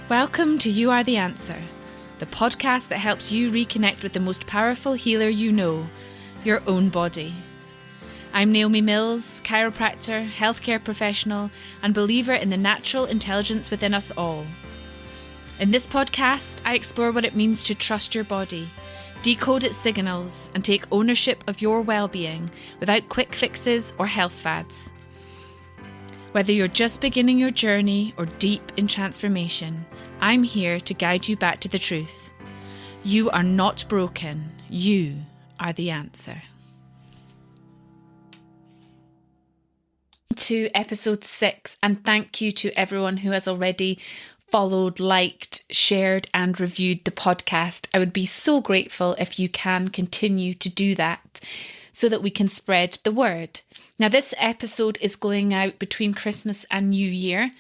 Welcome to You Are the Answer, the podcast that helps you reconnect with the most powerful healer you know, your own body. I'm Naomi Mills, chiropractor, healthcare professional, and believer in the natural intelligence within us all. In this podcast, I explore what it means to trust your body, decode its signals, and take ownership of your well-being without quick fixes or health fads. Whether you're just beginning your journey or deep in transformation, I'm here to guide you back to the truth. You are not broken. You are the answer. To episode 6, and thank you to everyone who has already followed, liked, shared and reviewed the podcast. I would be so grateful if you can continue to do that so that we can spread the word. Now, this episode is going out between Christmas and New Year,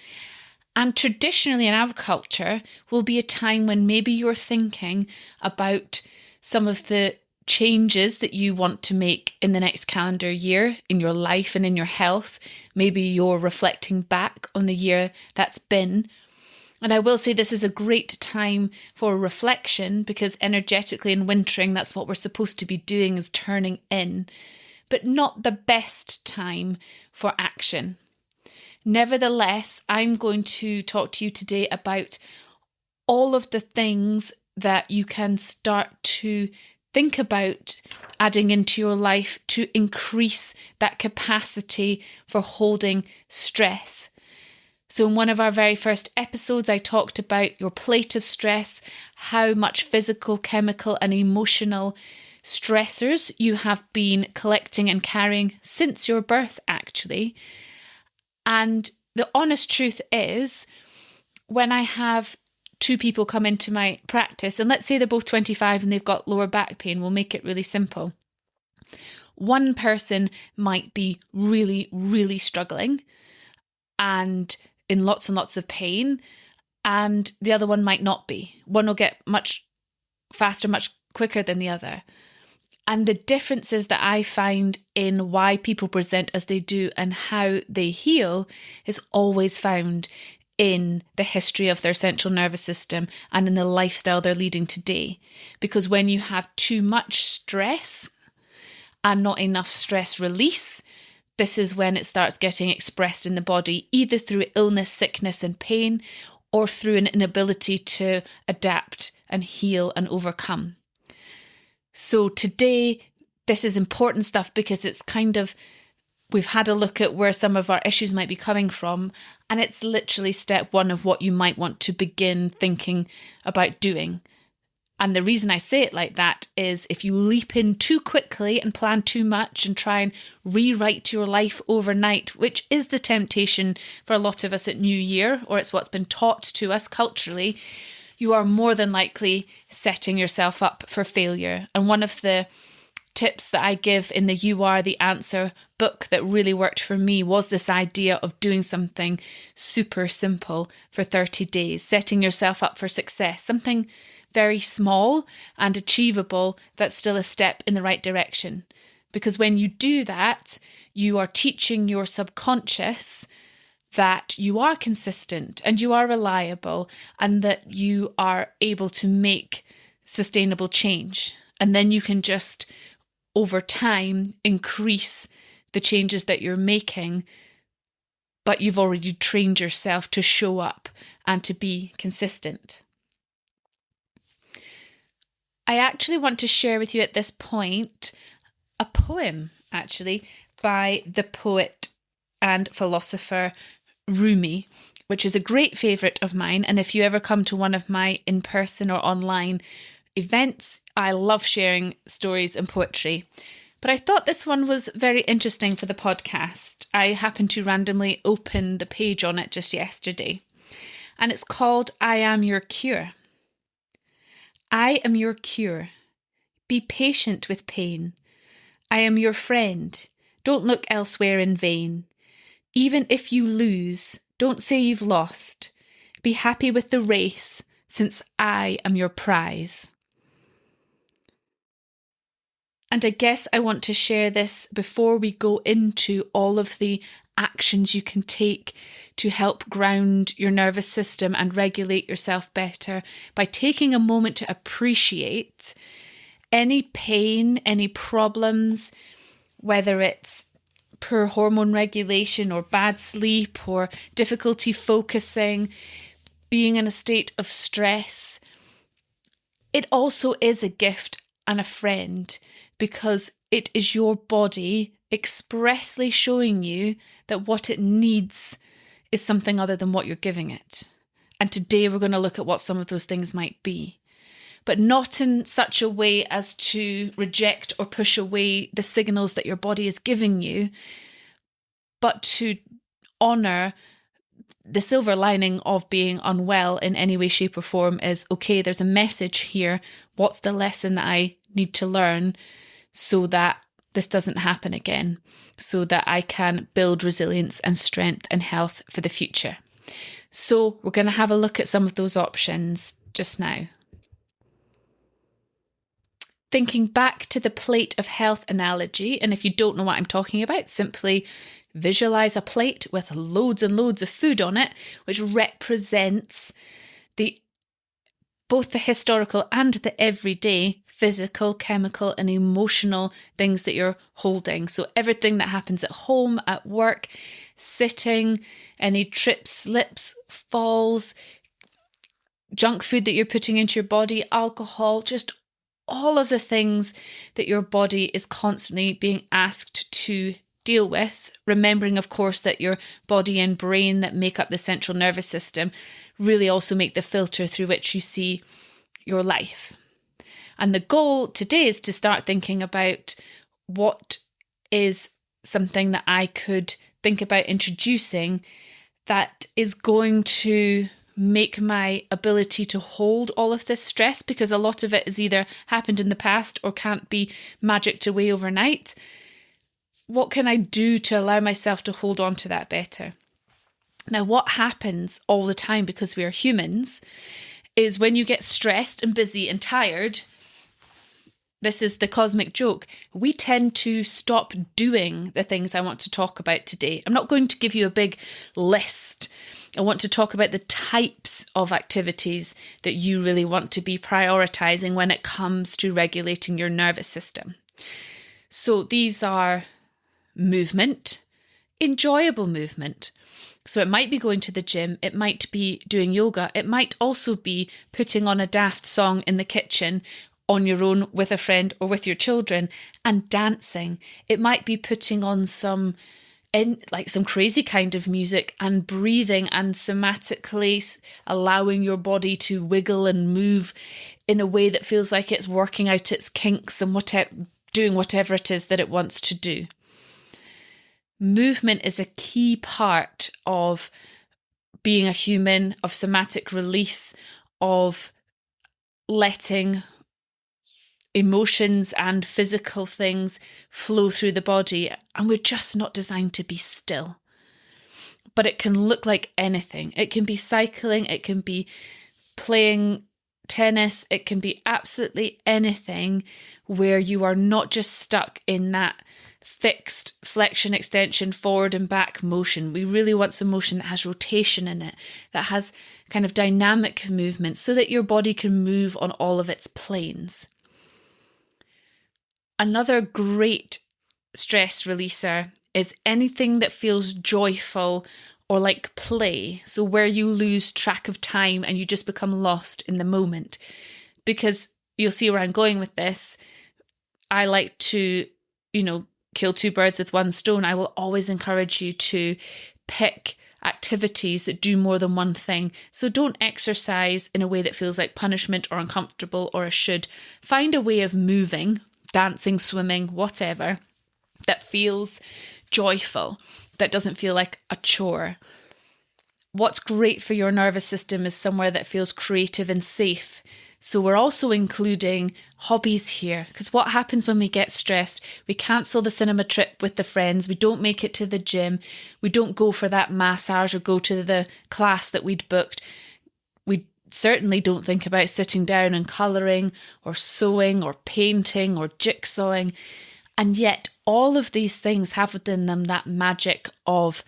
and traditionally in our culture will be a time when maybe you're thinking about some of the changes that you want to make in the next calendar year in your life and in your health. Maybe you're reflecting back on the year that's been. And I will say this is a great time for reflection because energetically in wintering, that's what we're supposed to be doing, is turning in, but not the best time for action. Nevertheless, I'm going to talk to you today about all of the things that you can start to think about adding into your life to increase that capacity for holding stress. So in one of our very first episodes, I talked about your plate of stress, how much physical, chemical and emotional stressors you have been collecting and carrying since your birth, actually. And the honest truth is, when I have two people come into my practice, and let's say they're both 25 and they've got lower back pain, we'll make it really simple. One person might be really, really struggling and in lots and lots of pain, and the other one might not be. One will get much faster, much quicker than the other. And the differences that I find in why people present as they do and how they heal is always found in the history of their central nervous system and in the lifestyle they're leading today. Because when you have too much stress and not enough stress release, this is when it starts getting expressed in the body, either through illness, sickness and pain, or through an inability to adapt and heal and overcome. So today, this is important stuff because it's we've had a look at where some of our issues might be coming from, and it's literally step one of what you might want to begin thinking about doing. And the reason I say it like that is if you leap in too quickly and plan too much and try and rewrite your life overnight, which is the temptation for a lot of us at New Year, or it's what's been taught to us culturally, you are more than likely setting yourself up for failure. And one of the tips that I give in the You Are the Answer book that really worked for me was this idea of doing something super simple for 30 days, setting yourself up for success, something very small and achievable that's still a step in the right direction. Because when you do that, you are teaching your subconscious that you are consistent and you are reliable and that you are able to make sustainable change. And then you can just, over time, increase the changes that you're making, but you've already trained yourself to show up and to be consistent. I actually want to share with you at this point a poem, actually, by the poet and philosopher Rumi, which is a great favourite of mine. And if you ever come to one of my in-person or online events, I love sharing stories and poetry. But I thought this one was very interesting for the podcast. I happened to randomly open the page on it just yesterday. And it's called I Am Your Cure. I am your cure. Be patient with pain. I am your friend. Don't look elsewhere in vain. Even if you lose, don't say you've lost. Be happy with the race, since I am your prize. And I guess I want to share this before we go into all of the actions you can take to help ground your nervous system and regulate yourself better by taking a moment to appreciate any pain, any problems, whether it's poor hormone regulation or bad sleep or difficulty focusing, being in a state of stress. It also is a gift and a friend, because it is your body expressly showing you that what it needs is something other than what you're giving it. And today we're going to look at what some of those things might be, but not in such a way as to reject or push away the signals that your body is giving you, but to honour the silver lining of being unwell in any way, shape or form is, okay, there's a message here. What's the lesson that I need to learn so that this doesn't happen again, so that I can build resilience and strength and health for the future? So we're going to have a look at some of those options just now. Thinking back to the plate of health analogy, and if you don't know what I'm talking about, simply visualize a plate with loads and loads of food on it, which represents both the historical and the everyday physical, chemical, and emotional things that you're holding. So everything that happens at home, at work, sitting, any trips, slips, falls, junk food that you're putting into your body, alcohol, just all of the things that your body is constantly being asked to deal with, remembering, of course, that your body and brain that make up the central nervous system really also make the filter through which you see your life. And the goal today is to start thinking about what is something that I could think about introducing that is going to make my ability to hold all of this stress, because a lot of it has either happened in the past or can't be magicked away overnight. What can I do to allow myself to hold on to that better? Now, what happens all the time, because we are humans, is when you get stressed and busy and tired, this is the cosmic joke, we tend to stop doing the things I want to talk about today. I'm not going to give you a big list. I want to talk about the types of activities that you really want to be prioritizing when it comes to regulating your nervous system. So these are movement, enjoyable movement. So it might be going to the gym, it might be doing yoga, it might also be putting on a daft song in the kitchen on your own with a friend or with your children and dancing. It might be putting on some crazy kind of music and breathing and somatically allowing your body to wiggle and move in a way that feels like it's working out its kinks and doing whatever it is that it wants to do. Movement is a key part of being a human, of somatic release, of letting emotions and physical things flow through the body. And we're just not designed to be still. But it can look like anything. It can be cycling, it can be playing tennis, it can be absolutely anything where you are not just stuck in that fixed flexion, extension, forward and back motion. We really want some motion that has rotation in it, that has kind of dynamic movement so that your body can move on all of its planes. Another great stress releaser is anything that feels joyful or like play. So where you lose track of time and you just become lost in the moment. Because you'll see where I'm going with this. I like to, kill two birds with one stone. I will always encourage you to pick activities that do more than one thing. So don't exercise in a way that feels like punishment or uncomfortable or a should. Find a way of moving, dancing, swimming, whatever, that feels joyful, that doesn't feel like a chore. What's great for your nervous system is somewhere that feels creative and safe. So we're also including hobbies here, because what happens when we get stressed? We cancel the cinema trip with the friends, we don't make it to the gym, we don't go for that massage or go to the class that we'd booked. We certainly don't think about sitting down and colouring or sewing or painting or jigsawing. And yet all of these things have within them that magic of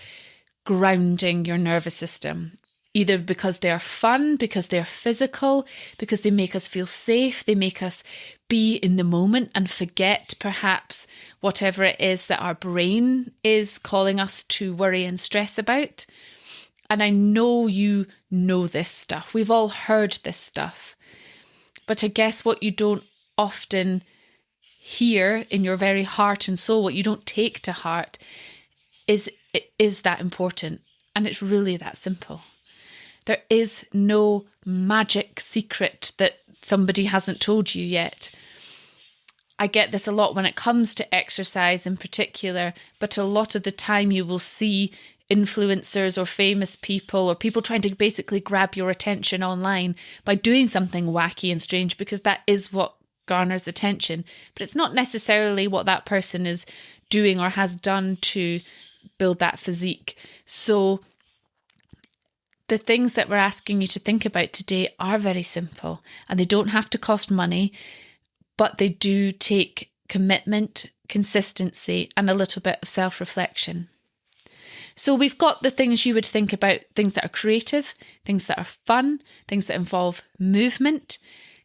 grounding your nervous system, either because they're fun, because they're physical, because they make us feel safe, they make us be in the moment and forget perhaps whatever it is that our brain is calling us to worry and stress about. And I know you know this stuff. We've all heard this stuff. But I guess what you don't often hear in your very heart and soul, what you don't take to heart, is that important. And it's really that simple. There is no magic secret that somebody hasn't told you yet. I get this a lot when it comes to exercise in particular, but a lot of the time you will see influencers or famous people or people trying to basically grab your attention online by doing something wacky and strange, because that is what garners attention. But it's not necessarily what that person is doing or has done to build that physique. So the things that we're asking you to think about today are very simple, and they don't have to cost money, but they do take commitment, consistency, and a little bit of self-reflection. So we've got the things you would think about, things that are creative, things that are fun, things that involve movement.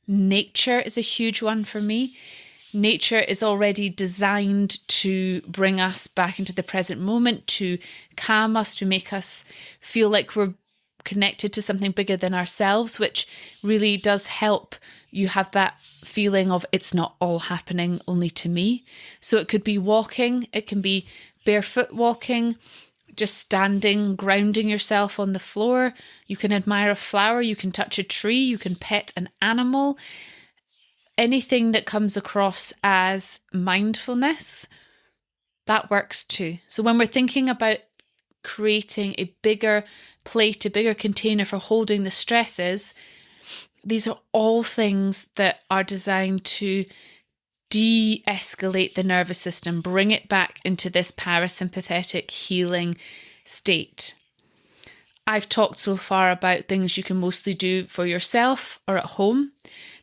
Nature is a huge one for me. Nature is already designed to bring us back into the present moment, to calm us, to make us feel like we're connected to something bigger than ourselves, which really does help you have that feeling of it's not all happening only to me. So it could be walking, it can be barefoot walking, just standing, grounding yourself on the floor. You can admire a flower, you can touch a tree, you can pet an animal. Anything that comes across as mindfulness, that works too. So when we're thinking about creating a bigger plate, a bigger container for holding the stresses, these are all things that are designed to de-escalate the nervous system, bring it back into this parasympathetic healing state. I've talked so far about things you can mostly do for yourself or at home.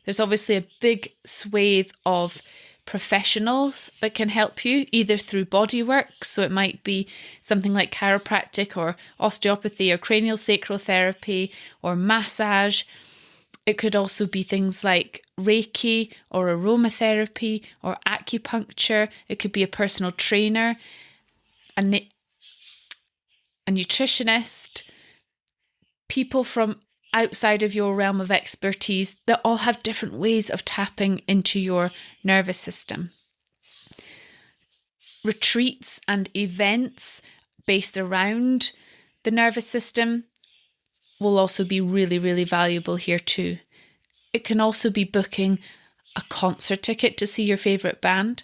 There's obviously a big swathe of professionals that can help you, either through body work, so it might be something like chiropractic or osteopathy or cranial sacral therapy or massage. It could also be things like Reiki or aromatherapy or acupuncture. It could be a personal trainer, a nutritionist, people from outside of your realm of expertise that all have different ways of tapping into your nervous system. Retreats and events based around the nervous system will also be really, really valuable here too. It can also be booking a concert ticket to see your favourite band,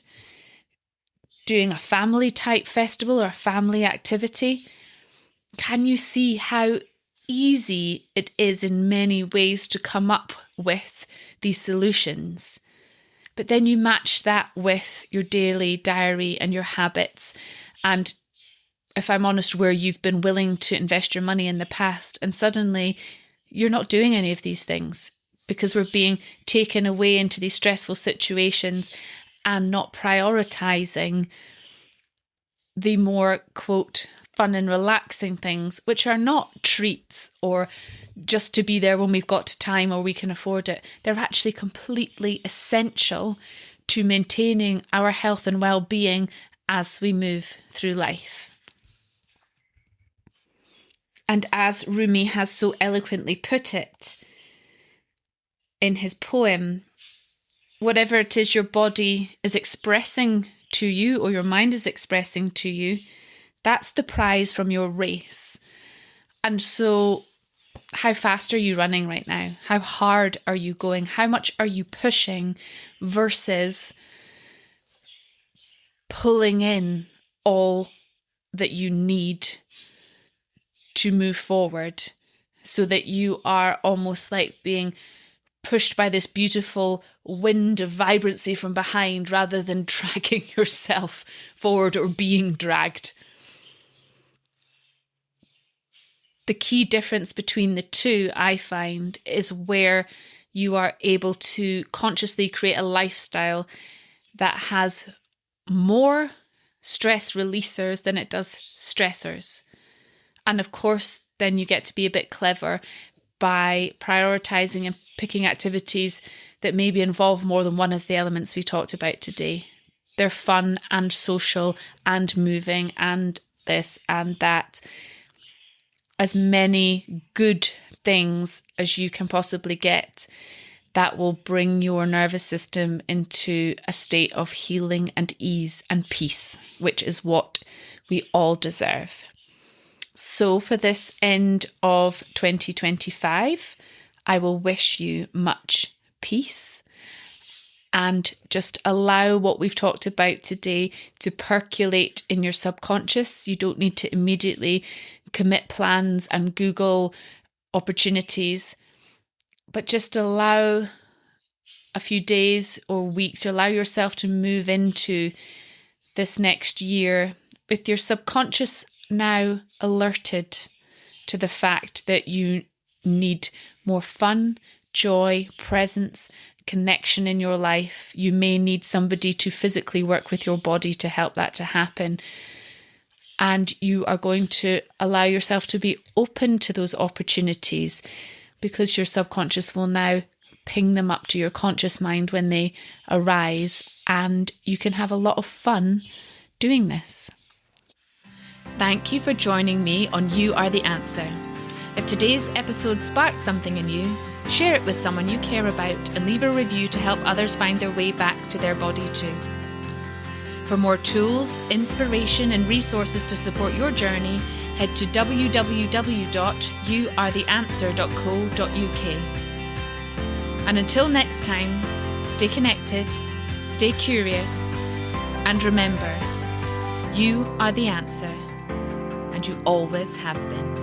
doing a family type festival or a family activity. Can you see how easy it is in many ways to come up with these solutions? But then you match that with your daily diary and your habits, and if I'm honest, where you've been willing to invest your money in the past, and suddenly you're not doing any of these things because we're being taken away into these stressful situations and not prioritizing the more, quote, fun and relaxing things, which are not treats or just to be there when we've got time or we can afford it. They're actually completely essential to maintaining our health and well-being as we move through life. And as Rumi has so eloquently put it in his poem, whatever it is your body is expressing to you or your mind is expressing to you, that's the prize from your race. And so how fast are you running right now? How hard are you going? How much are you pushing versus pulling in all that you need to move forward, so that you are almost like being pushed by this beautiful wind of vibrancy from behind rather than dragging yourself forward or being dragged. The key difference between the two, I find, is where you are able to consciously create a lifestyle that has more stress releasers than it does stressors. And of course, then you get to be a bit clever by prioritizing and picking activities that maybe involve more than one of the elements we talked about today. They're fun and social and moving and this and that. As many good things as you can possibly get that will bring your nervous system into a state of healing and ease and peace, which is what we all deserve. So for this end of 2025, I will wish you much peace and just allow what we've talked about today to percolate in your subconscious. You don't need to immediately commit plans and Google opportunities, but just allow a few days or weeks, allow yourself to move into this next year with your subconscious now alerted to the fact that you need more fun, joy, presence, connection in your life. You may need somebody to physically work with your body to help that to happen. And you are going to allow yourself to be open to those opportunities because your subconscious will now ping them up to your conscious mind when they arise, and you can have a lot of fun doing this. Thank you for joining me on You Are the Answer. If today's episode sparked something in you, share it with someone you care about and leave a review to help others find their way back to their body too. For more tools, inspiration and resources to support your journey, head to www.youaretheanswer.co.uk. And until next time, stay connected, stay curious, and remember, you are the answer, and you always have been.